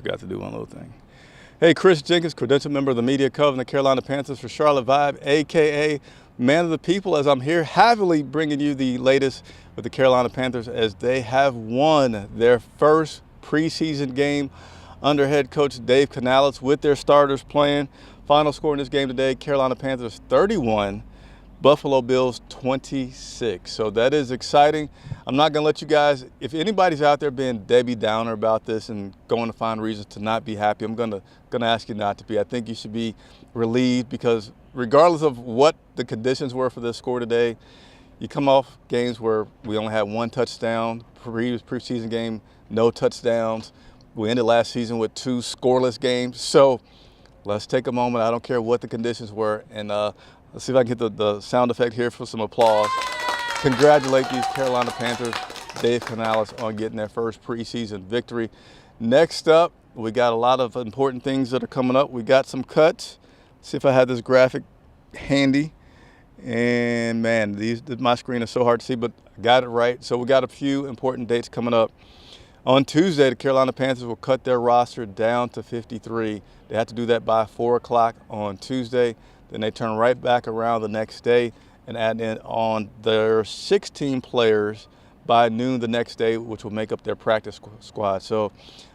forgot to do one little thing. Hey, Chris Jenkins, credentialed member of the media covering the Carolina Panthers for Charlotte Vibe, a.k.a. Man of the People, as I'm here happily bringing you the latest with the Carolina Panthers as they have won their first preseason game under head coach Dave Canales with their starters playing. Final score in this game today, Carolina Panthers 31, Buffalo Bills 26. So that is exciting. I'm not going to let you guys, if anybody's out there being Debbie Downer about this and going to find reasons to not be happy, I'm going to ask you not to be. I think you should be relieved because regardless of what the conditions were for this score today, you come off games where we only had one touchdown, previous preseason game, no touchdowns. We ended last season with 2 scoreless games. So let's take a moment. I don't care what the conditions were. And let's see if I can get the sound effect here for some applause. Congratulate these Carolina Panthers, Dave Canales, on getting their first preseason victory. Next up, we got a lot of important things that are coming up. We got some cuts. See if I have this graphic handy. And man, my screen is so hard to see, but I got it right. So we got a few important dates coming up. On Tuesday, the Carolina Panthers will cut their roster down to 53. They have to do that by 4 o'clock on Tuesday. Then they turn right back around the next day and add in on their 16 players by noon the next day, which will make up their practice squad. So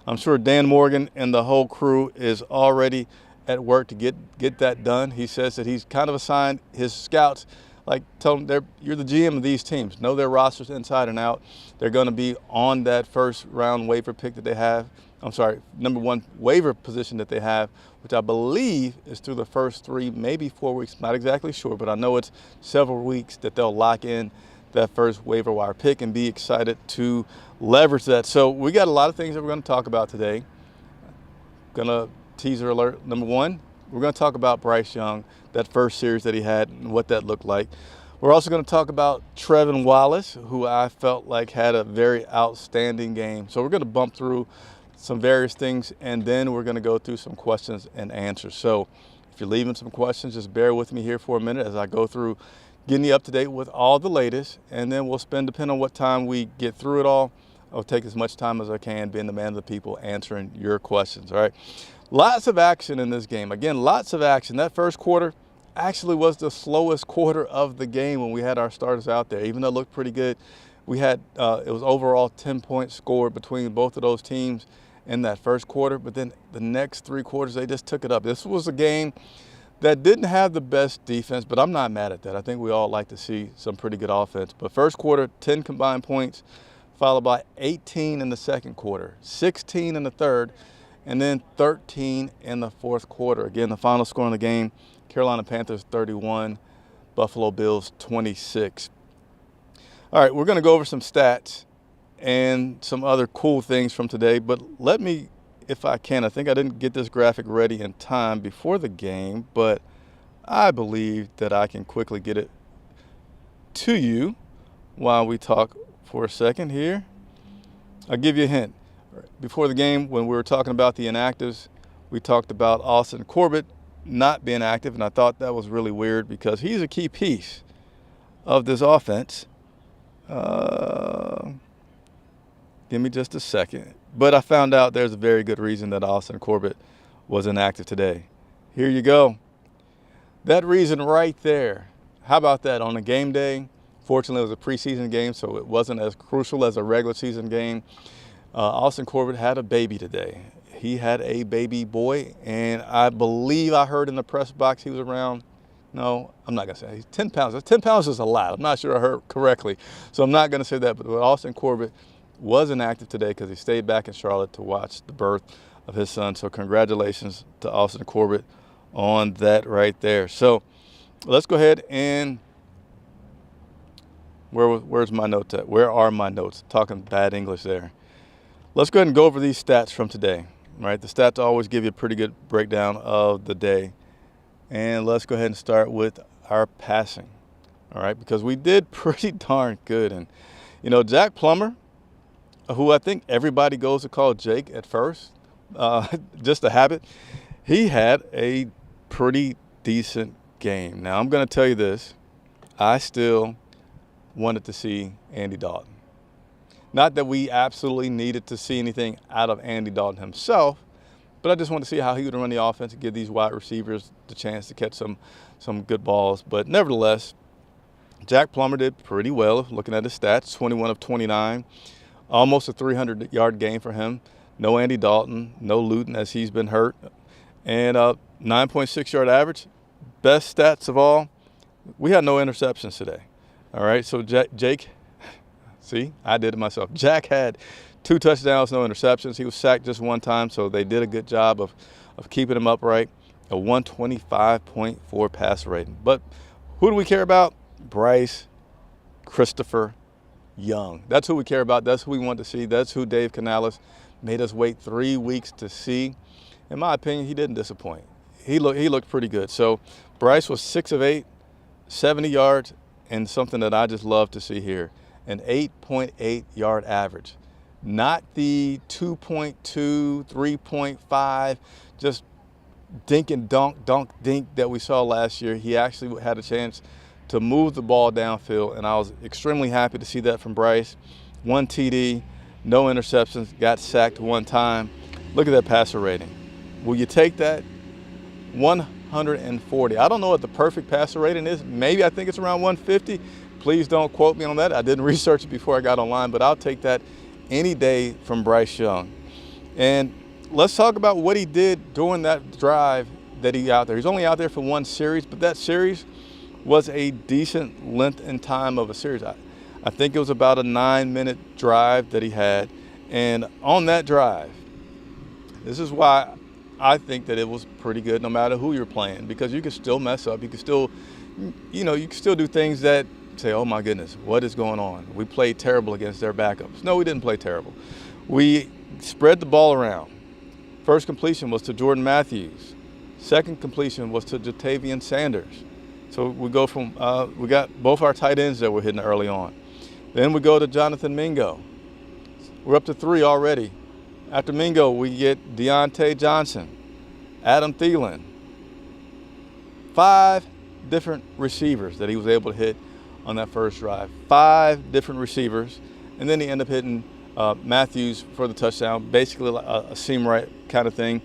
I'm sure Dan Morgan and the whole crew is already at work to get that done. He says that he's kind of assigned his scouts, like tell them you're the GM of these teams, know their rosters inside and out. They're going to be on that first round waiver pick that they have. I'm sorry, number 1 waiver position that they have, which I believe is through the first 3, maybe 4 weeks. Not exactly sure, but I know it's several weeks that they'll lock in that first waiver wire pick and be excited to leverage that. So we got a lot of things that we're going to talk about today. Gonna teaser alert number 1. We're going to talk about Bryce Young, that first series that he had and what that looked like. We're also going to talk about Trevin Wallace, who I felt like had a very outstanding game. So we're going to bump through some various things, and then we're going to go through some questions and answers. So if you're leaving some questions, just bear with me here for a minute as I go through getting you up to date with all the latest, and then we'll spend, depending on what time we get through it all, I'll take as much time as I can being the man of the people answering your questions, all right? Lots of action in this game. Again, lots of action. That first quarter actually was the slowest quarter of the game when we had our starters out there. Even though it looked pretty good, we had, it was overall 10 points scored between both of those teams in that first quarter, but then the next 3 quarters, they just took it up. This was a game that didn't have the best defense, but I'm not mad at that. I think we all like to see some pretty good offense. But first quarter, 10 combined points, followed by 18 in the second quarter, 16 in the third, and then 13 in the fourth quarter. Again, the final score in the game, Carolina Panthers 31, Buffalo Bills 26. All right, we're going to go over some stats and some other cool things from today, but let me, if I can, I think I didn't get this graphic ready in time before the game, but I believe that I can quickly get it to you while we talk for a second here. I'll give you a hint. Before the game, when we were talking about the inactives, we talked about Austin Corbett not being active, and I thought that was really weird because he's a key piece of this offense. Give me just a second. But I found out there's a very good reason that Austin Corbett was inactive today. Here you go. That reason right there. How about that on a game day? Fortunately, it was a preseason game, so it wasn't as crucial as a regular season game. Austin Corbett had a baby today. He had a baby boy, and I believe I heard in the press box he was around, no, I'm not going to say, he's 10 pounds. 10 pounds is a lot. I'm not sure I heard correctly, so I'm not going to say that. But Austin Corbett was inactive today because he stayed back in Charlotte to watch the birth of his son. So congratulations to Austin Corbett on that right there. So let's go ahead and where's my notes at? Where are my notes? Talking bad English there. Let's go ahead and go over these stats from today. Right, the stats always give you a pretty good breakdown of the day. And let's go ahead and start with our passing. All right, because we did pretty darn good. And, you know, Jack Plummer, who I think everybody goes to call Jake at first, just a habit, he had a pretty decent game. Now, I'm going to tell you this. I still wanted to see Andy Dalton. Not that we absolutely needed to see anything out of Andy Dalton himself, But I just want to see how he would run the offense and give these wide receivers the chance to catch some good balls. But nevertheless, Jack Plummer did pretty well, looking at his stats, 21 of 29, almost a 300-yard game for him. No Andy Dalton, no Luton as he's been hurt, and 9.6-yard average. Best stats of all, we had no interceptions today. All right, so Jake, see, I did it myself. Jack had 2 touchdowns, no interceptions. He was sacked just 1 time, so they did a good job of keeping him upright. A 125.4 passer rating. But who do we care about? Bryce Christopher Young. That's who we care about. That's who we want to see. That's who Dave Canales made us wait 3 weeks to see. In my opinion, he didn't disappoint. He looked pretty good. So Bryce was 6 of 8, 70 yards, and something that I just love to see here, an 8.8-yard average. Not the 2.2, 3.5, just dink and dunk, dink that we saw last year. He actually had a chance to move the ball downfield, and I was extremely happy to see that from Bryce. 1 TD, no interceptions, got sacked 1 time. Look at that passer rating. Will you take that? 140. I don't know what the perfect passer rating is. Maybe I think it's around 150. Please don't quote me on that. I didn't research it before I got online, but I'll take that any day from Bryce Young. And let's talk about what he did during that drive that he out there. He's only out there for 1 series, but that series was a decent length and time of a series. I think it was about a 9-minute drive that he had. And on that drive, this is why I think that it was pretty good no matter who you're playing, because you can still mess up. You can still, you can still do things that say, oh my goodness, what is going on? We played terrible against their backups. No, we didn't play terrible. We spread the ball around. First completion was to Jordan Matthews. Second completion was to Jatavian Sanders. So we go from, we got both our tight ends that were hitting early on. Then we go to Jonathan Mingo. We're up to 3 already. After Mingo, we get Deontay Johnson, Adam Thielen. 5 different receivers that he was able to hit on that first drive. 5 different receivers. And then he ended up hitting Matthews for the touchdown, basically a seam right kind of thing.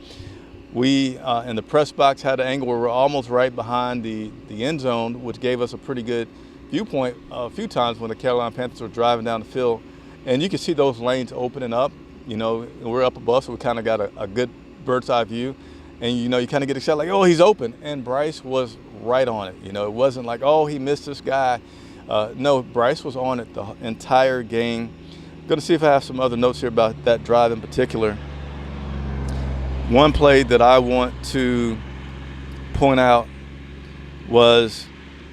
We, in the press box, had an angle where we're almost right behind the end zone, which gave us a pretty good viewpoint a few times when the Carolina Panthers were driving down the field. And you could see those lanes opening up. We're up above, so we kind of got a good bird's eye view. And, you kind of get excited, like, oh, he's open. And Bryce was right on it. It wasn't like, oh, he missed this guy. No, Bryce was on it the entire game. Going to see if I have some other notes here about that drive in particular. One play that I want to point out was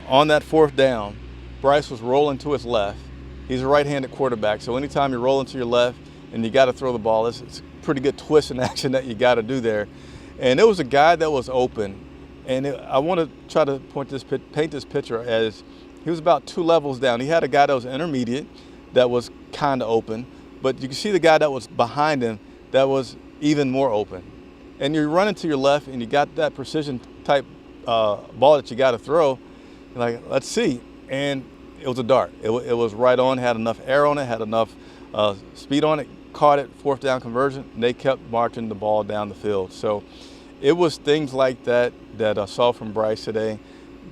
on that 4th down, Bryce was rolling to his left. He's a right-handed quarterback, so anytime you're rolling to your left and you got to throw the ball, it's a pretty good twist in action that you got to do there. And it was a guy that was open, and I want to try to paint this picture as he was about 2 levels down. He had a guy that was intermediate that was kind of open, but you can see the guy that was behind him that was even more open. And you're running to your left and you got that precision type ball that you got to throw. You're like, let's see. And it was a dart. It was right on, had enough air on it, had enough speed on it, caught it, 4th down conversion, and they kept marching the ball down the field. So it was things like that I saw from Bryce today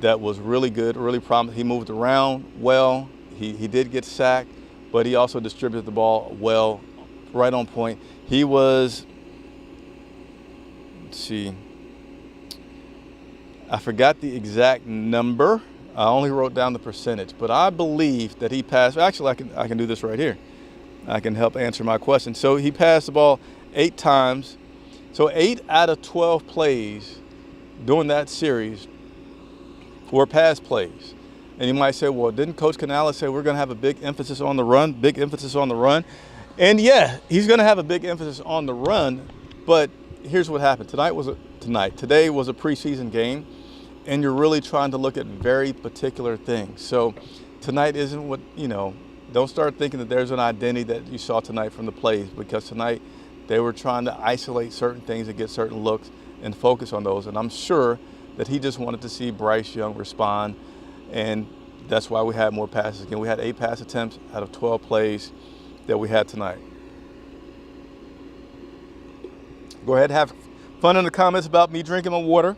that was really good, really promising. He moved around well. He did get sacked, but he also distributed the ball well, right on point. He was, let's see, I forgot the exact number. I only wrote down the percentage, but I believe that he passed. Actually, I can do this right here. I can help answer my question. So he passed the ball 8 times. So 8 out of 12 plays during that series were pass plays. And you might say, well, didn't Coach Canales say we're going to have a big emphasis on the run, big emphasis on the run? And yeah, he's going to have a big emphasis on the run, but here's what happened. Today was a preseason game, and you're really trying to look at very particular things. So tonight isn't what, don't start thinking that there's an identity that you saw tonight from the plays, because tonight they were trying to isolate certain things and get certain looks and focus on those. And I'm sure that he just wanted to see Bryce Young respond, and that's why we had more passes. Again, we had 8 pass attempts out of 12 plays that we had tonight. Go ahead, have Fun in the comments about me drinking my water.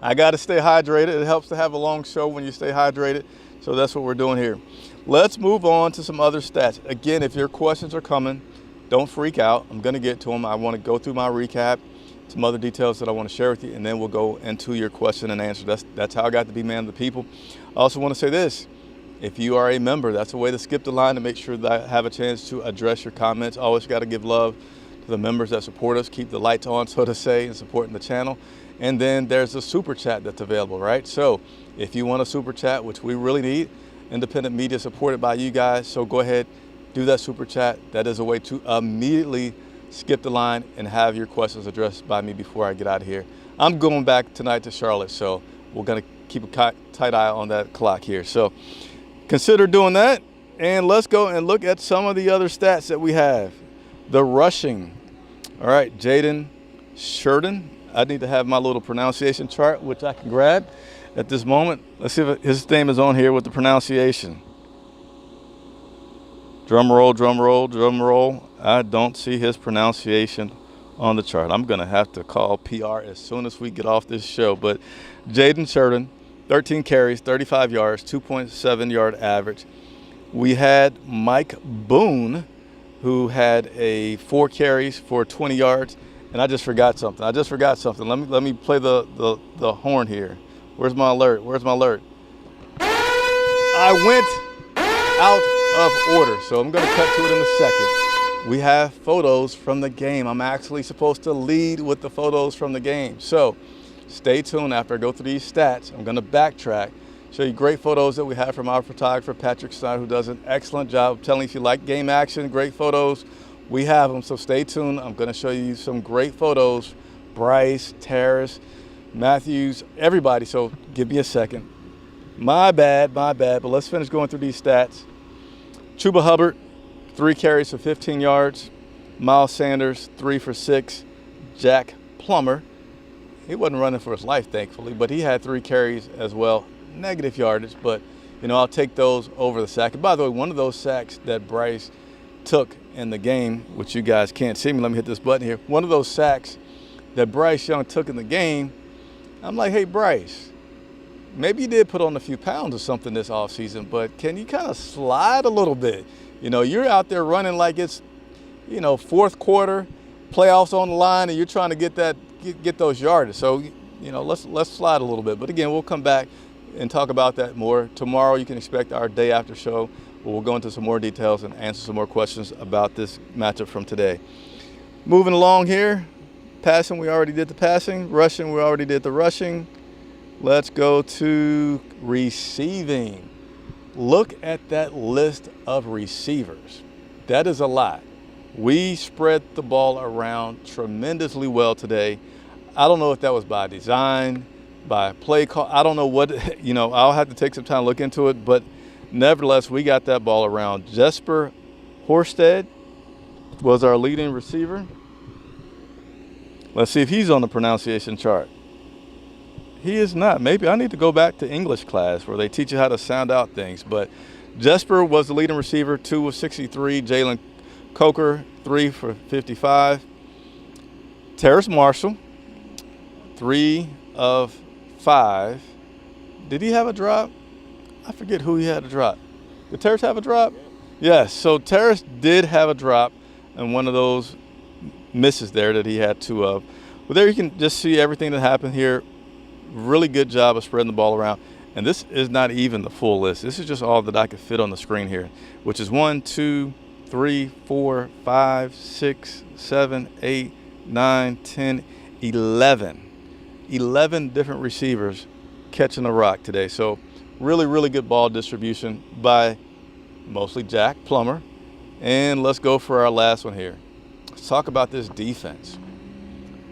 I got to stay hydrated. It helps to have a long show when you stay hydrated. So that's what we're doing here. Let's move on to some other stats. Again, if your questions are coming, don't freak out. I'm going to get to them. I want to go through my recap, some other details that I want to share with you, and then we'll go into your question and answer. That's how I got to be man of the people. I also want to say this. If you are a member, that's a way to skip the line to make sure that I have a chance to address your comments. Always got to give love to the members that support us, keep the lights on, so to say, and supporting the channel. And then there's a super chat that's available, right? So if you want a super chat, which we really need, independent media supported by you guys, so go ahead, do that super chat. That is a way to immediately skip the line and have your questions addressed by me before I get out of here. I'm going back tonight to Charlotte, so we're going to keep a tight eye on that clock here. So consider doing that, and let's go and look at some of the other stats that we have. The rushing. All right, Jaden Sheridan. I need to have my little pronunciation chart, which I can grab at this moment. Let's see if his name is on here with the pronunciation. Drum roll, drum roll, drum roll. I don't see his pronunciation on the chart. I'm going to have to call PR as soon as we get off this show. But Jaden Sheridan, 13 carries, 35 yards, 2.7 yard average. We had Mike Boone, who had 4 carries for 20 yards. And I just forgot something. Let me play the horn here. Where's my alert? I went out of order, so I'm going to cut to it in a second. We have photos from the game. I'm actually supposed to lead with the photos from the game. So stay tuned after I go through these stats. I'm going to backtrack, show you great photos that we have from our photographer, Patrick Snyder, who does an excellent job of telling you if you like game action, great photos. We have them, so stay tuned. I'm going to show you some great photos. Bryce, Terrace, Matthews, everybody. So give me a second. My bad. But let's finish going through these stats. Chuba Hubbard, 3 carries for 15 yards. Miles Sanders, 3 for 6. Jack Plummer, he wasn't running for his life, thankfully, but he had 3 carries as well. Negative yardage, but, I'll take those over the sack. And by the way, one of those sacks that Bryce took in the game, which you guys can't see me, let me hit this button here. One of those sacks that Bryce Young took in the game, I'm like, hey, Bryce, maybe you did put on a few pounds or something this offseason, but can you kind of slide a little bit? You're out there running like it's, fourth quarter, playoffs on the line, and you're trying to get those yards. So, let's slide a little bit. But again, we'll come back and talk about that more. Tomorrow you can expect our day after show. We'll go into some more details and answer some more questions about this matchup from today. Moving along here, passing, we already did the passing. Rushing, we already did the rushing. Let's go to receiving. Look at that list of receivers. That is a lot. We spread the ball around tremendously well today. I don't know if that was by design, by play call. I don't know what, I'll have to take some time to look into it, but nevertheless, we got that ball around. Jesper Horsted was our leading receiver. Let's see if he's on the pronunciation chart. He is not. Maybe I need to go back to English class where they teach you how to sound out things. But Jesper was the leading receiver, 2 of 63. Jalen Coker, 3 for 55. Terrace Marshall, 3 of 5. Did he have a drop? I forget who he had a drop. Did Terrace have a drop? Yes. So Terrace did have a drop and one of those misses there that he had 2 of. But there you can just see everything that happened here. Really good job of spreading the ball around. And this is not even the full list. This is just all that I could fit on the screen here, which is 1, 2, 3, 4, 5, 6, 7, 8, 9, 10, 11. 11 different receivers catching the rock today. So really, really good ball distribution by mostly Jack Plummer. And let's go for our last one here. Let's talk about this defense.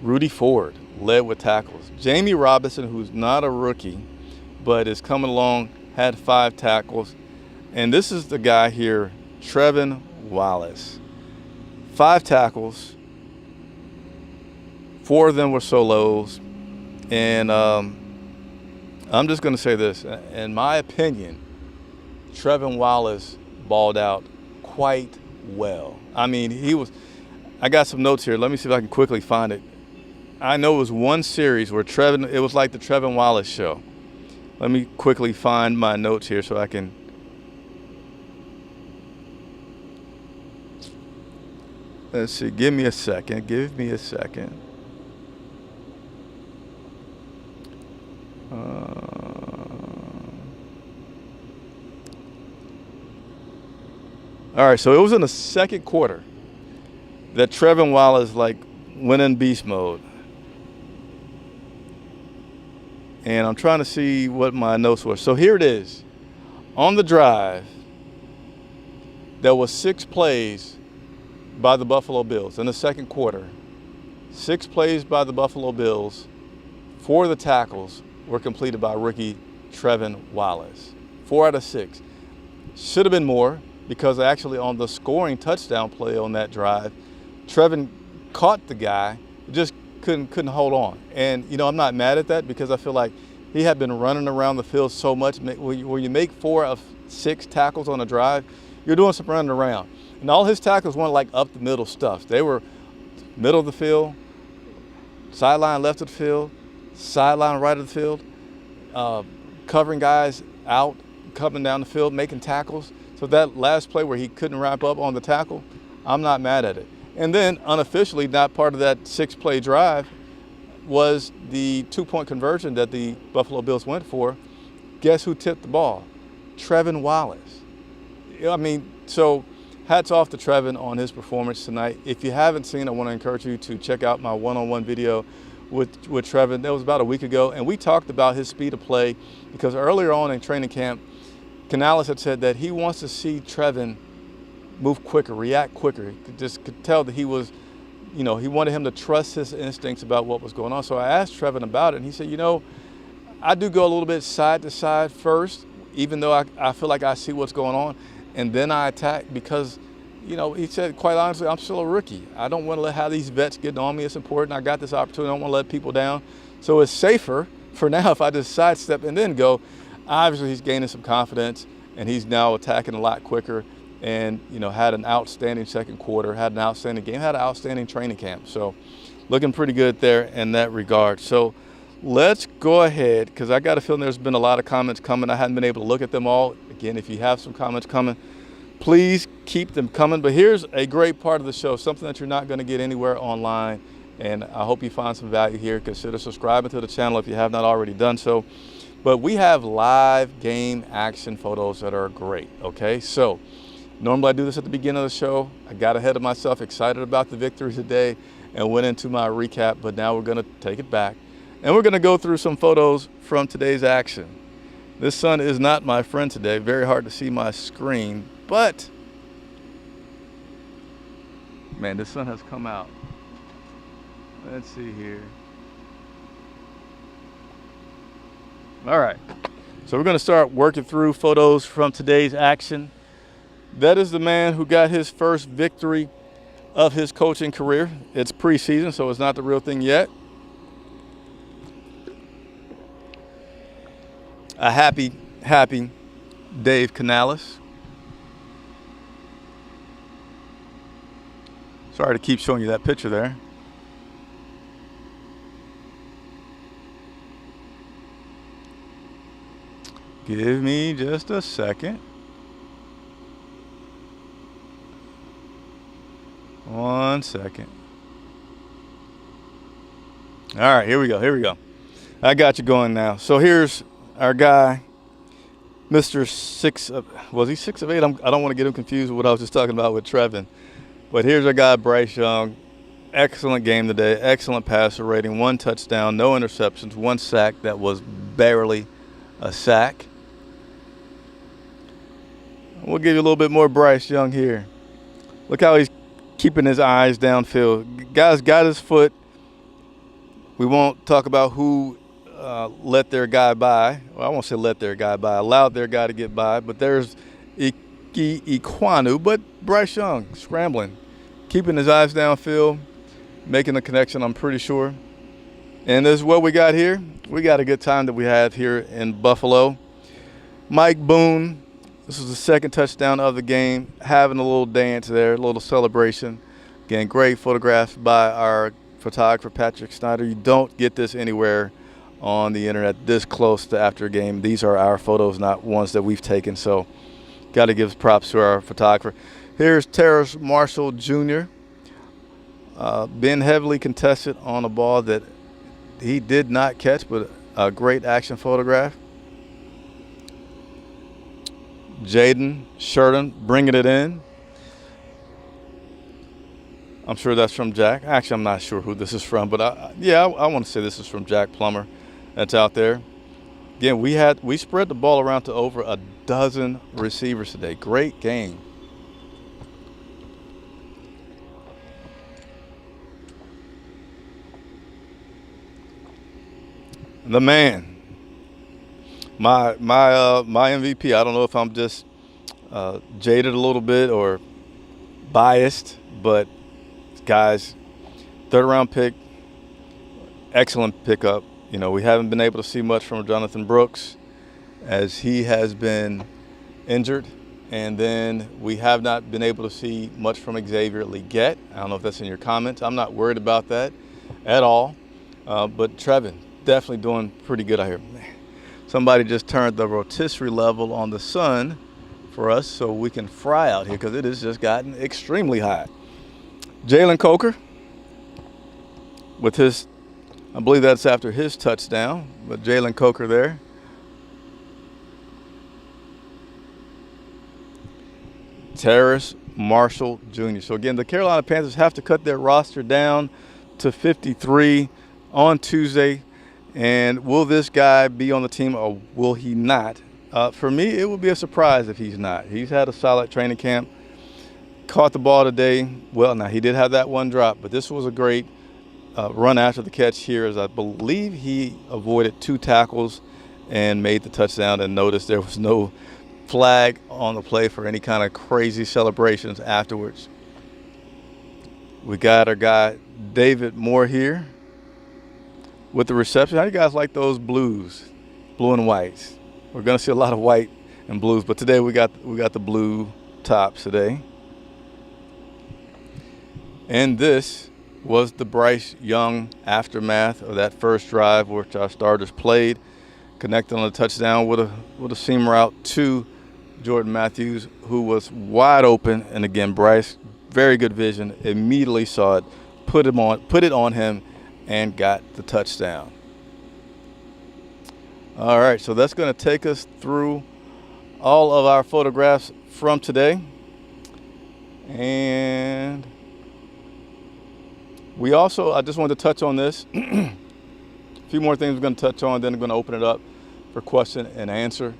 Rudy Ford led with tackles. Jamie Robinson, who's not a rookie, but is coming along, had 5 tackles. And this is the guy here, Trevin Wallace. 5 tackles. 4 of them were solos. And I'm just going to say this. In my opinion, Trevin Wallace balled out quite well. I mean, I got some notes here. Let me see if I can quickly find it. I know it was one series where it was like the Trevin Wallace show. Let me quickly find my notes here so I can. Let's see, give me a second. All right, so it was in the second quarter that Trevin Wallace went in beast mode. And I'm trying to see what my notes were. So here it is. On the drive, there was 6 plays by the Buffalo Bills in the second quarter. 6 plays by the Buffalo Bills. 4 of the tackles were completed by rookie Trevin Wallace. 4 out of 6. Should have been more, because actually on the scoring touchdown play on that drive, Trevin caught the guy, just couldn't hold on. And, I'm not mad at that, because I feel like he had been running around the field so much. When you make 4 of 6 tackles on a drive, you're doing some running around. And all his tackles weren't up the middle stuff. They were middle of the field, sideline left of the field, sideline right of the field, covering guys out, coming down the field, making tackles. So that last play where he couldn't wrap up on the tackle, I'm not mad at it. And then unofficially, not part of that 6-play drive, was the 2-point conversion that the Buffalo Bills went for. Guess who tipped the ball? Trevin Wallace. So hats off to Trevin on his performance tonight. If you haven't seen, I want to encourage you to check out my one-on-one video with Trevin. That was about a week ago, and we talked about his speed of play, because earlier on in training camp, Canales had said that he wants to see Trevin move quicker, react quicker. He could tell that he was, he wanted him to trust his instincts about what was going on. So I asked Trevin about it, and he said, I do go a little bit side to side first, even though I feel like I see what's going on, and then I attack, because, he said, quite honestly, I'm still a rookie. I don't want to have these vets getting on me. It's important. I got this opportunity. I don't want to let people down. So it's safer for now if I just sidestep and then go. Obviously, he's gaining some confidence, and he's now attacking a lot quicker, and, had an outstanding second quarter, had an outstanding game, had an outstanding training camp. So looking pretty good there in that regard. So let's go ahead, because I got a feeling there's been a lot of comments coming. I haven't been able to look at them all. Again, if you have some comments coming, please keep them coming. But here's a great part of the show, something that you're not going to get anywhere online, and I hope you find some value here. Consider subscribing to the channel if you have not already done so. But we have live game action photos that are great, okay? So normally I do this at the beginning of the show. I got ahead of myself, excited about the victory today, and went into my recap, but now we're gonna take it back. And we're gonna go through some photos from today's action. This sun is not my friend today. Very hard to see my screen, but man, the sun has come out. Let's see here. All right, so we're gonna start working through photos from today's action. That is the man who got his first victory of his coaching career. It's preseason, so it's not the real thing yet. A happy Dave Canales. Sorry to keep showing you that picture there. Give me just a second. One second. All right, here we go. I got you going now. So here's our guy, Mr. 6 of, was he 6 of 8? I don't want to get him confused with what I was just talking about with Trevin. But here's our guy, Bryce Young. Excellent game today, excellent passer rating, 1 touchdown, no interceptions, 1 sack that was barely a sack. We'll give you a little bit more Bryce Young here. Look how he's keeping his eyes downfield. Guy's got his foot. We won't talk about who let their guy by. Well, I won't say let their guy by, allowed their guy to get by. But there's Iquanu, but Bryce Young scrambling, keeping his eyes downfield, making the connection, I'm pretty sure. And this is what we got here. We got a good time that we have here in Buffalo. Mike Boone, this was the second touchdown of the game, having a little dance there, a little celebration. Again, great photographs by our photographer Patrick Snyder. You don't get this anywhere on the internet this close to after a game. These are our photos, not ones that we've taken. So got to give props to our photographer. Here's Terrace Marshall Jr. Been heavily contested on a ball that he did not catch, but a great action photograph. Jaden Sheridan bringing it in. I'm sure that's from Jack. Actually, I'm not sure who this is from, but I want to say this is from Jack Plummer that's out there. Again, we spread the ball around to over a dozen receivers today. Great game. The man, my MVP. I don't know if I'm just jaded a little bit or biased, but guys, third round pick, excellent pickup. You know, we haven't been able to see much from Jonathan Brooks as he has been injured, and then we have not been able to see much from Xavier Legette. I don't know if that's in your comments. I'm not worried about that at all, but Trevin definitely doing pretty good out here. Man, somebody just turned the rotisserie level on the sun for us so we can fry out here because it has just gotten extremely hot. Jalen Coker with his, I believe that's after his touchdown, but Jalen Coker there. Terrace Marshall Jr. So again, the Carolina Panthers have to cut their roster down to 53 on Tuesday. And will this guy be on the team or will he not? For me, it would be a surprise if he's not. He's had a solid training camp. Caught the ball today. Well, now he did have that one drop, but this was a great run after the catch here, as I believe he avoided 2 tackles and made the touchdown. And notice there was no flag on the play for any kind of crazy celebrations afterwards. We got our guy David Moore here with the reception. How do you guys like those blues, blue and whites? We're going to see a lot of white and blues, but today we got the blue tops today. And this was the Bryce Young aftermath of that first drive, which our starters played, connected on a touchdown with a seam route to Jordan Matthews, who was wide open. And again, Bryce, very good vision, immediately saw it, put it on him, and got the touchdown. All right, so that's going to take us through all of our photographs from today. And we also, I just wanted to touch on this. A few more things we're going to touch on, then I'm going to open it up for question and answer.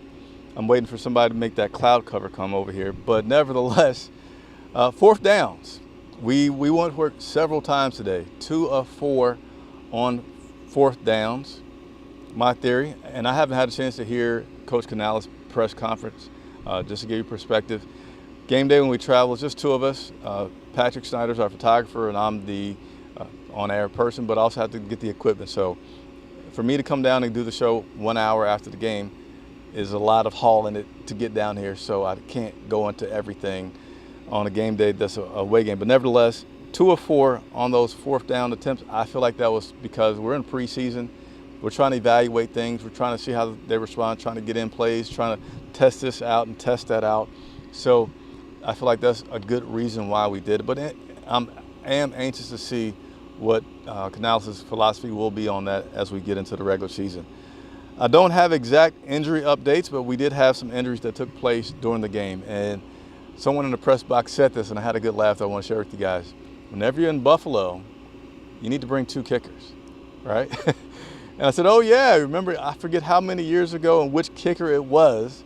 I'm waiting for somebody to make that cloud cover come over here. But nevertheless, 4th downs. We went for it several times today, 2 of 4 on 4th downs, my theory. And I haven't had a chance to hear Coach Canales' press conference, just to give you perspective. Game day when we travel, it's just 2 of us. Patrick Snyder's our photographer, and I'm the on-air person, but I also have to get the equipment. So for me to come down and do the show 1 hour after the game is a lot of hauling it to get down here, so I can't go into everything on a game day that's a away game. But nevertheless, 2 of 4 on those 4th down attempts. I feel like that was because we're in preseason. We're trying to evaluate things. We're trying to see how they respond, trying to get in plays, trying to test this out and test that out. So I feel like that's a good reason why we did it. But I am anxious to see what Canales' philosophy will be on that as we get into the regular season. I don't have exact injury updates, but we did have some injuries that took place during the game. And someone in the press box said this, and I had a good laugh that I want to share with you guys. Whenever you're in Buffalo, you need to bring 2 kickers, right? And I said, oh yeah, remember, I forget how many years ago and which kicker it was.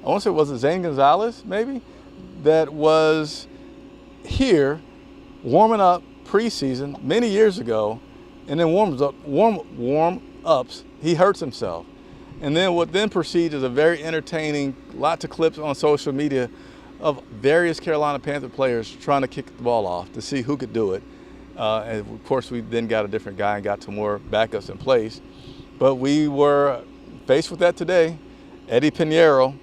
I want to say, was it Zane Gonzalez, maybe? That was here warming up preseason many years ago, and then warm-ups, he hurts himself. And then what then proceeds is a very entertaining, lots of clips on social media of various Carolina Panther players trying to kick the ball off to see who could do it. And of course, we then got a different guy and got some more backups in place. But we were faced with that today. Eddie Pinheiro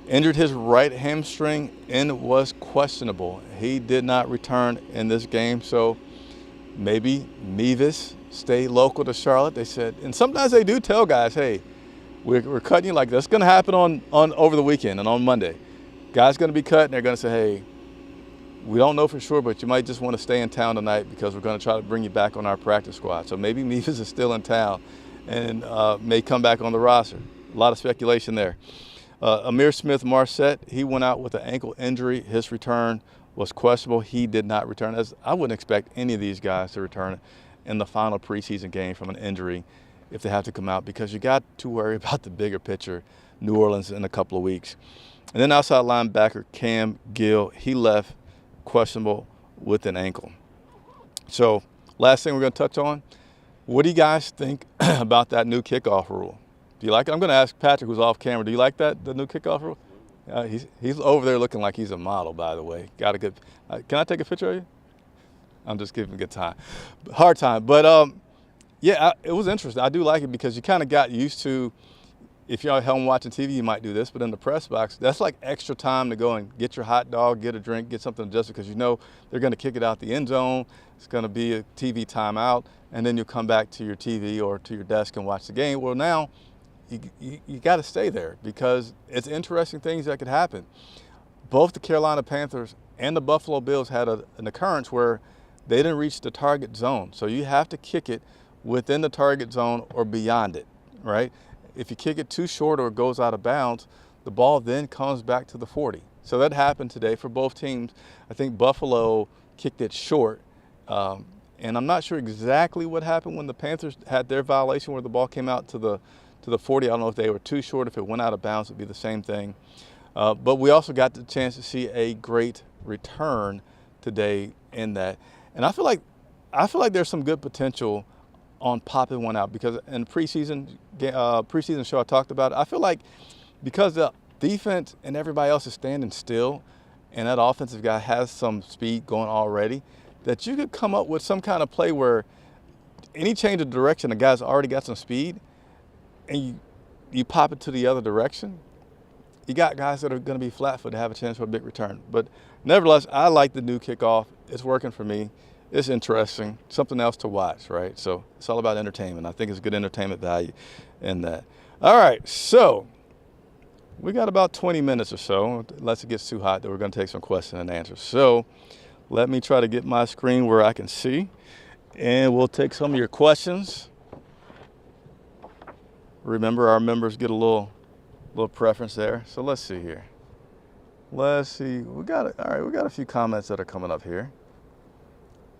injured his right hamstring and was questionable. He did not return in this game. So maybe Mevis stay local to Charlotte. They said, and sometimes they do tell guys, hey, we're cutting you like this. It's going to happen on over the weekend and on Monday. Guys going to be cut, and they're going to say, hey, we don't know for sure, but you might just want to stay in town tonight because we're going to try to bring you back on our practice squad. So maybe Mevis is still in town and may come back on the roster. A lot of speculation there. Amir Smith-Marset, he went out with an ankle injury. His return was questionable. He did not return. As I wouldn't expect any of these guys to return in the final preseason game from an injury if they have to come out, because you got to worry about the bigger picture, New Orleans, in a couple of weeks. And then outside linebacker Cam Gill, he left questionable with an ankle. So last thing we're going to touch on, what do you guys think about that new kickoff rule? Do you like it? I'm going to ask Patrick, who's off camera. Do you like that, the new kickoff rule? He's over there looking like he's a model, by the way. Got a good. Can I take a picture of you? I'm just giving a good time, hard time. But yeah, it was interesting. I do like it because you kind of got used to. If you're at home watching TV, you might do this, but in the press box, that's like extra time to go and get your hot dog, get a drink, get something adjusted, because you know they're going to kick it out the end zone. It's going to be a TV timeout, and then you'll come back to your TV or to your desk and watch the game. Well, now you got to stay there because it's interesting things that could happen. Both the Carolina Panthers and the Buffalo Bills had an occurrence where they didn't reach the target zone. So you have to kick it within the target zone or beyond it, right? If you kick it too short or it goes out of bounds, the ball then comes back to the 40. So that happened today for both teams. I think Buffalo kicked it short. And I'm not sure exactly what happened when the Panthers had their violation where the ball came out to the 40. I don't know if they were too short. If it went out of bounds, it would be the same thing. But we also got the chance to see a great return today in that. And I feel like there's some good potential on popping one out, because in preseason show I talked about it, I feel like because the defense and everybody else is standing still and that offensive guy has some speed going already, that you could come up with some kind of play where any change of direction, the guy's already got some speed and you pop it to the other direction, you got guys that are going to be flat-footed to have a chance for a big return. But nevertheless, I like the new kickoff. It's working for me. It's interesting, something else to watch, right? So it's all about entertainment. I think it's good entertainment value in that. All right, so we got about 20 minutes or so, unless it gets too hot, that we're going to take some questions and answers. So let me try to get my screen where I can see, and we'll take some of your questions. Remember, our members get a little preference there. So let's see here. Let's see. All right, we got a few comments that are coming up here.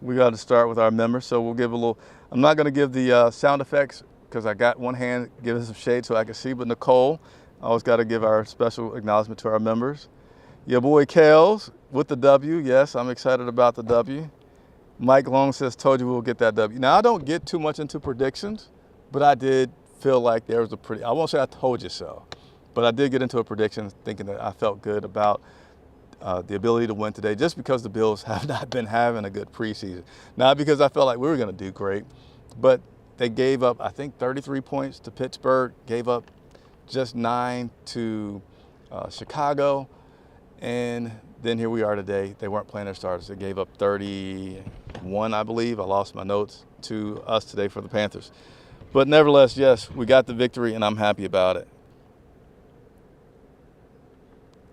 We got to start with our members, so we'll give a little. I'm not going to give the sound effects because I got one hand giving some shade so I can see, but Nicole, I always got to give our special acknowledgement to our members. Your boy Kales with the W. Yes, I'm excited about the W. Mike Long says, told you we'll get that W. Now, I don't get too much into predictions, but I did feel like there was I won't say I told you so, but I did get into a prediction thinking that I felt good about the ability to win today, just because the Bills have not been having a good preseason. Not because I felt like we were going to do great, but they gave up, I think, 33 points to Pittsburgh, gave up just 9 to Chicago, and then here we are today. They weren't playing their starters. They gave up 31, I believe. I lost my notes, to us today for the Panthers. But nevertheless, yes, we got the victory, and I'm happy about it.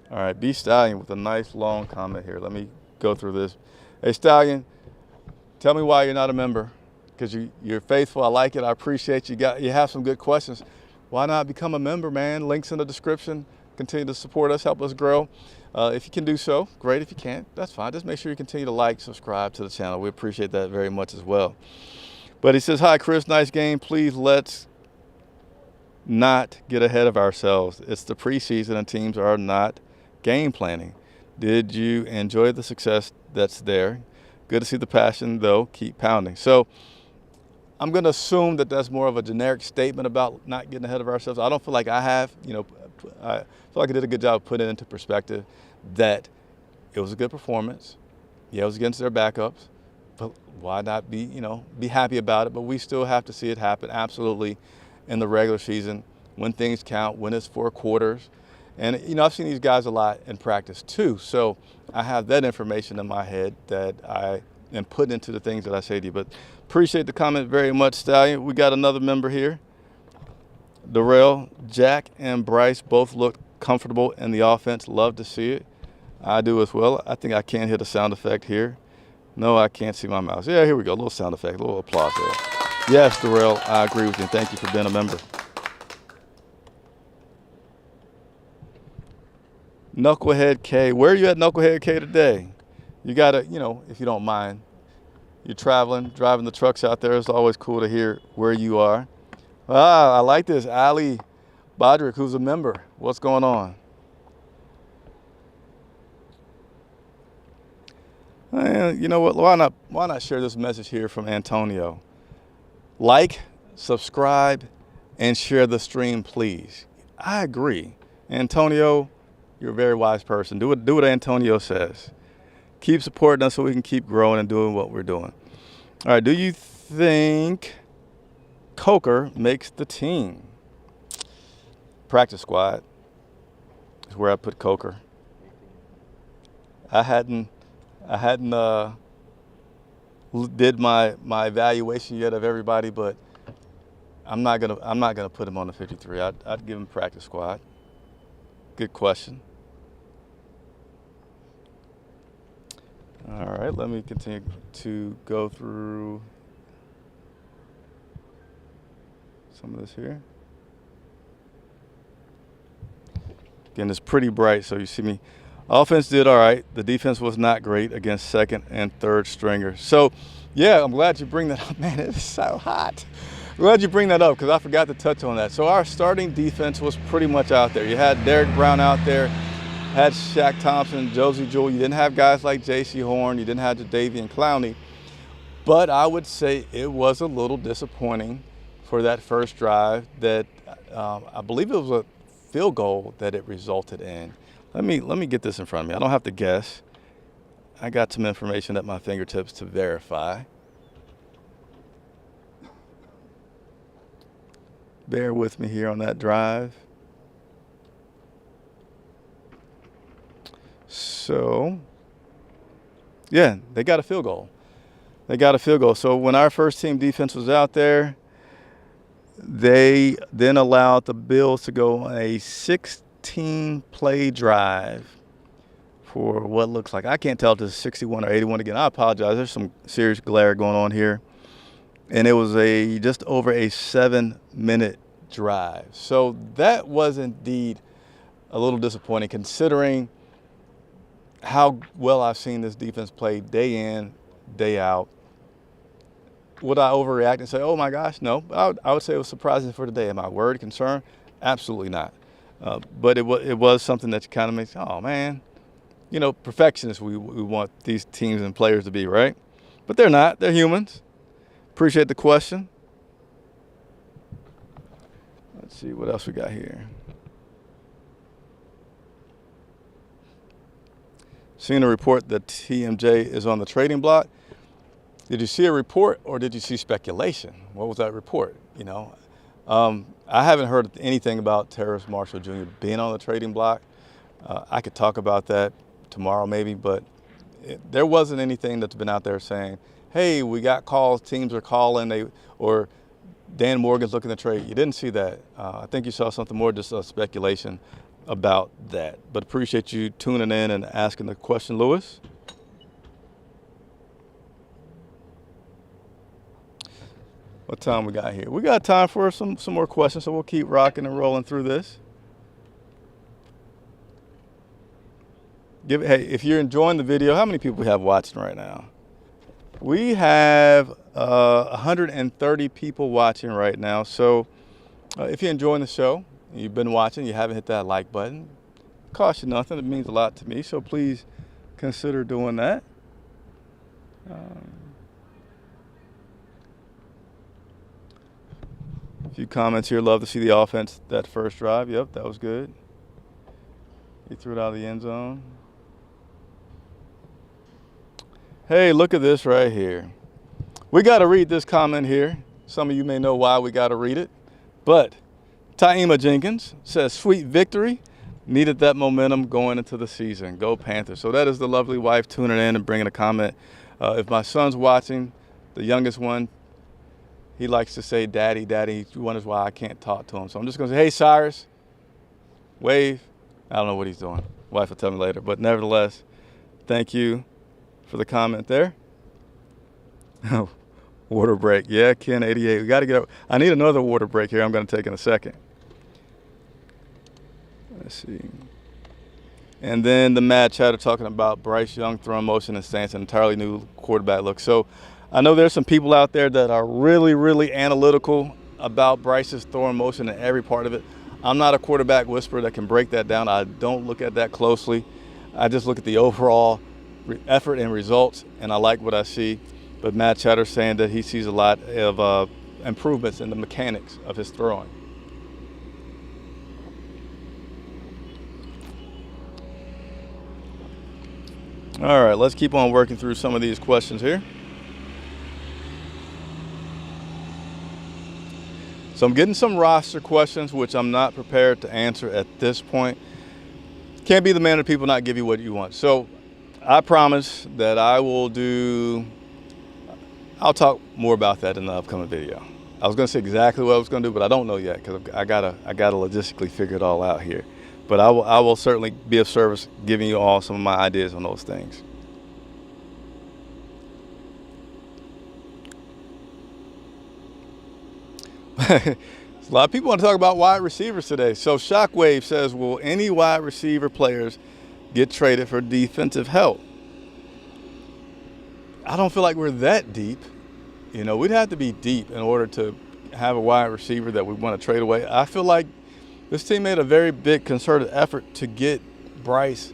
All right, B Stallion with a nice long comment here. Let me go through this. Hey, Stallion, tell me why you're not a member, because you're faithful. I like it. I appreciate you. You have some good questions. Why not become a member, man? Links in the description. Continue to support us, help us grow. If you can do so, great. If you can't, that's fine. Just make sure you continue to like, subscribe to the channel. We appreciate that very much as well. But he says, hi, Chris, nice game. Please let's not get ahead of ourselves. It's the preseason and teams are not game planning. Did you enjoy the success that's there? Good to see the passion, though. Keep pounding. So I'm going to assume that that's more of a generic statement about not getting ahead of ourselves. I don't feel like I have. I feel like I did a good job of putting it into perspective that it was a good performance. Yeah, it was against their backups. But why not be happy about it? But we still have to see it happen, absolutely, in the regular season when things count, when it's 4 quarters. And, I've seen these guys a lot in practice too. So I have that information in my head that I and put into the things that I say to you. But appreciate the comment very much, Stallion. We got another member here. Darrell, Jack, and Bryce both look comfortable in the offense. Love to see it. I do as well. I think I can hit a sound effect here. No, I can't see my mouse. Yeah, here we go. A little sound effect, a little applause there. Yes, Darrell, I agree with you. Thank you for being a member. Knucklehead K. Where are you at, Knucklehead K, today? You got to, if you don't mind, you're traveling, driving the trucks out there. It's always cool to hear where you are. I like this. Ali Bodrick, who's a member. What's going on? You know what? Why not share this message here from Antonio? Like, subscribe, and share the stream, please. I agree. Antonio, you're a very wise person. Do what Antonio says. Keep supporting us so we can keep growing and doing what we're doing. All right, do you think Coker makes the team? Practice squad is where I put Coker. I hadn't did my evaluation yet of everybody, but I'm not gonna put him on the 53. I'd give him practice squad. Good question. All right, let me continue to go through some of this here. Again, it's pretty bright, so you see me. Offense did all right. The defense was not great against second and third stringers. So, yeah, I'm glad you bring that up. Man, it is so hot. I'm glad you bring that up because I forgot to touch on that. So our starting defense was pretty much out there. You had Derek Brown out there, had Shaq Thompson, Josie Jewell. You didn't have guys like J.C. Horn. You didn't have Jadeveon Clowney. But I would say it was a little disappointing for that first drive that I believe it was a field goal that it resulted in. Let me get this in front of me. I don't have to guess. I got some information at my fingertips to verify. Bear with me here on that drive. So, yeah, they got a field goal. So when our first team defense was out there, they then allowed the Bills to go on a 16-play drive for what looks like, I can't tell if it's 61 or 81 again. I apologize. There's some serious glare going on here. And it was just over a 7-minute drive. So that was indeed a little disappointing considering how well I've seen this defense play day in, day out. Would I overreact and say, oh my gosh, no? I would say it was surprising for today. Am I worried, concerned? Absolutely not. But it was something that kind of makes, oh man, perfectionists we want these teams and players to be, right? But they're not. They're humans. Appreciate the question. Let's see what else we got here. Seeing a report that TMJ is on the trading block. Did you see a report or did you see speculation? What was that report? I haven't heard anything about Terrace Marshall Jr. being on the trading block. I could talk about that tomorrow maybe, but there wasn't anything that's been out there saying, hey, we got calls, teams are calling, or Dan Morgan's looking to trade. You didn't see that. I think you saw something more, just a speculation about that. But appreciate you tuning in and asking the question, Lewis. What time we got here? We got time for some more questions, so we'll keep rocking and rolling through this. Hey, if you're enjoying the video, how many people we have watching right now? We have 130 people watching right now. So if you're enjoying the show, you've been watching, you haven't hit that like button, it costs you nothing. It means a lot to me. So please consider doing that. A few comments here. Love to see the offense that first drive. Yep, that was good. He threw it out of the end zone. Hey, look at this right here. We got to read this comment here. Some of you may know why we got to read it. But Taima Jenkins says, sweet victory. Needed that momentum going into the season. Go Panthers. So that is the lovely wife tuning in and bringing a comment If my son's watching, the youngest one, he likes to say, "Daddy, Daddy." He wonders why I can't talk to him. So I'm just going to say, "Hey, Cyrus," wave. I don't know what he's doing. Wife will tell me later. But nevertheless, thank you for the comment there. Water break. Yeah, Ken 88. We got to get up. I need another water break here I'm going to take in a second. Let's see. And then the Mad Chatter talking about Bryce Young throwing motion and stance, an entirely new quarterback look. So I know there's some people out there that are really, really analytical about Bryce's throwing motion and every part of it. I'm not a quarterback whisperer that can break that down. I don't look at that closely. I just look at the overall effort and results, and I like what I see. But Matt Chatter's saying that he sees a lot of improvements in the mechanics of his throwing. All right, let's keep on working through some of these questions here. So I'm getting some roster questions, which I'm not prepared to answer at this point. Can't be the man of people not give you what you want. So I promise that I'll talk more about that in the upcoming video. I was going to say exactly what I was going to do, but I don't know yet because I gotta logistically figure it all out here. But I will certainly be of service giving you all some of my ideas on those things. A lot of people want to talk about wide receivers today. So Shockwave says, will any wide receiver players get traded for defensive help? I don't feel like we're that deep. You know, we'd have to be deep in order to have a wide receiver that we want to trade away. I feel like this team made a very big concerted effort to get Bryce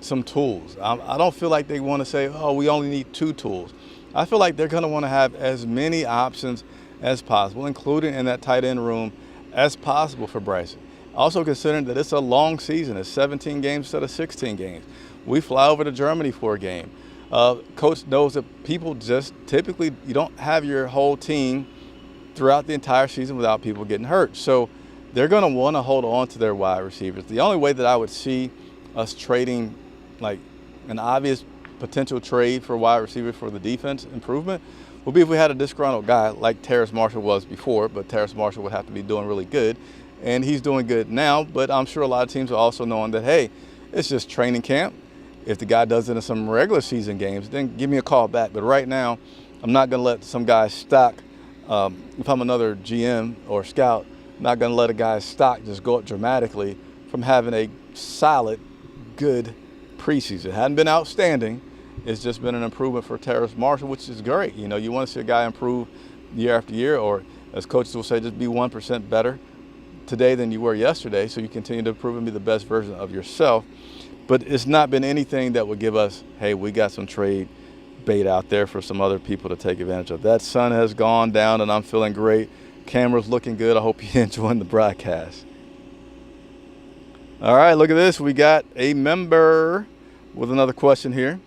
some tools. I don't feel like they want to say, oh, we only need 2 tools. I feel like they're going to want to have as many options as possible, including in that tight end room as possible for Bryce. Also considering that it's a long season. It's 17 games instead of 16 games. We fly over to Germany for a game. Coach knows that people just typically, you don't have your whole team throughout the entire season without people getting hurt. So they're going to want to hold on to their wide receivers. The only way that I would see us trading like an obvious potential trade for wide receivers for the defense improvement would be if we had a disgruntled guy like Terrace Marshall was before, but Terrace Marshall would have to be doing really good. And he's doing good now, but I'm sure a lot of teams are also knowing that, hey, it's just training camp. If the guy does it in some regular season games, then give me a call back. But right now, I'm not going to let some guy's stock, if I'm another GM or scout, I'm not going to let a guy's stock just go up dramatically from having a solid, good preseason. It hadn't been outstanding. It's just been an improvement for Terrace Marshall, which is great. You know, you want to see a guy improve year after year, or as coaches will say, just be 1% better today than you were yesterday, so you continue to improve and be the best version of yourself. But it's not been anything that would give us, hey, we got some trade bait out there for some other people to take advantage of. That sun has gone down, and I'm feeling great. Camera's looking good. I hope you're enjoying the broadcast. All right, look at this. We got a member with another question here.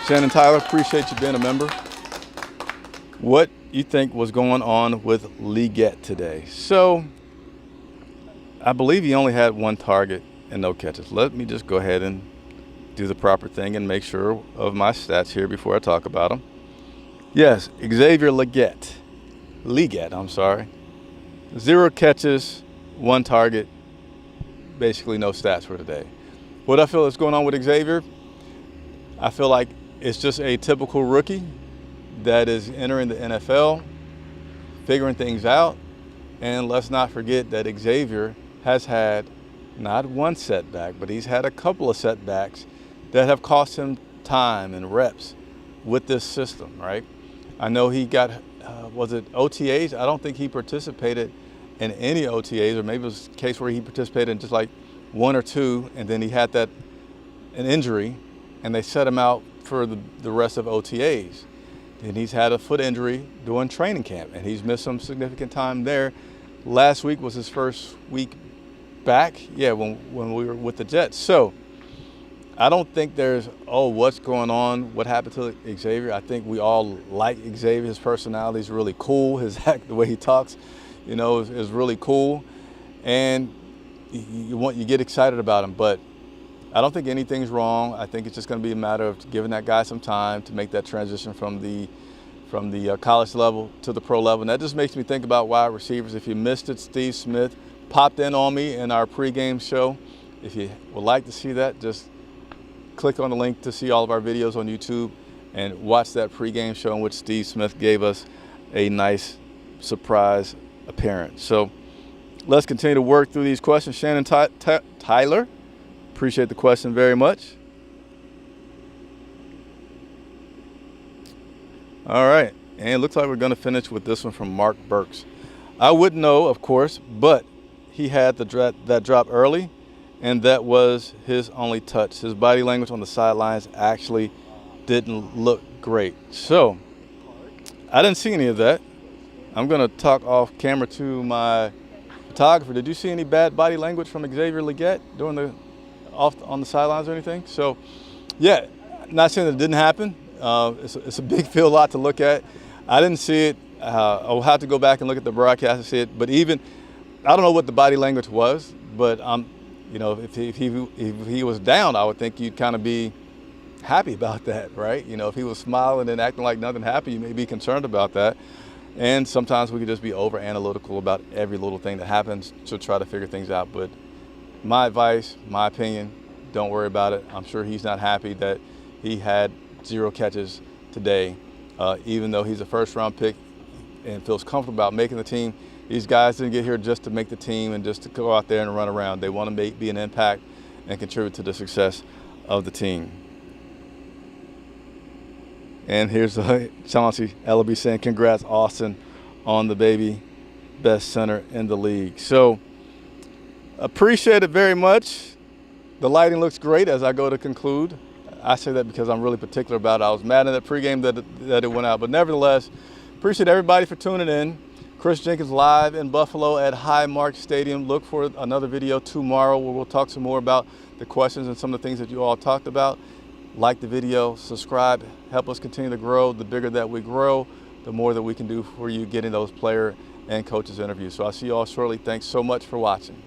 Shannon Tyler, appreciate you being a member. What you think was going on with Leggett today? So I believe he only had 1 target and no catches. Let me just go ahead and do the proper thing and make sure of my stats here before I talk about him. Yes, Xavier Leggett, I'm sorry. 0 catches, 1 target, basically no stats for today. What I feel is going on with Xavier, I feel like it's just a typical rookie that is entering the NFL, figuring things out. And let's not forget that Xavier has had not 1 setback, but he's had a couple of setbacks that have cost him time and reps with this system, right? I know he got, was it OTAs? I don't think he participated in any OTAs, or maybe it was a case where he participated in just like 1 or 2, and then he had an injury, and they set him out for the rest of OTAs. And he's had a foot injury during training camp, and he's missed some significant time there. Last week was his first week back, when we were with the Jets. So I don't think there's, what's going on? What happened to Xavier? I think we all like Xavier. His personality is really cool. His act, the way he talks, is really cool. And you get excited about him. But I don't think anything's wrong. I think it's just going to be a matter of giving that guy some time to make that transition from the college level to the pro level. And that just makes me think about wide receivers. If you missed it, Steve Smith popped in on me in our pregame show. If you would like to see that, just click on the link to see all of our videos on YouTube and watch that pregame show in which Steve Smith gave us a nice surprise appearance. So let's continue to work through these questions. Shannon Tyler, appreciate the question very much. All right, and it looks like we're going to finish with this one from Mark Burks. I wouldn't know, of course, but he had that drop early, and that was his only touch. His body language on the sidelines actually didn't look great. So I didn't see any of that. I'm going to talk off camera to my photographer. Did you see any bad body language from Xavier Legette during on the sidelines or anything? So, yeah, not saying that it didn't happen. It's a big field lot to look at. I didn't see it. I'll have to go back and look at the broadcast to see it. But even, I don't know what the body language was, but you know, if he was down, I would think you'd kind of be happy about that, right? You know, if he was smiling and acting like nothing happened, you may be concerned about that. And sometimes we could just be over analytical about every little thing that happens to try to figure things out. But my advice, my opinion, don't worry about it. I'm sure he's not happy that he had 0 catches today, even though he's a first-round pick and feels comfortable about making the team. These guys didn't get here just to make the team and just to go out there and run around. They want to be an impact and contribute to the success of the team. And here's Chauncey Ellaby saying, congrats, Austin, on the baby, best center in the league. So appreciate it very much. The lighting looks great as I go to conclude. I say that because I'm really particular about it. I was mad in that pregame that it went out. But nevertheless, appreciate everybody for tuning in. Chris Jenkins live in Buffalo at Highmark Stadium. Look for another video tomorrow where we'll talk some more about the questions and some of the things that you all talked about. Like the video, subscribe, help us continue to grow. The bigger that we grow, the more that we can do for you getting those player and coaches interviews. So I'll see you all shortly. Thanks so much for watching.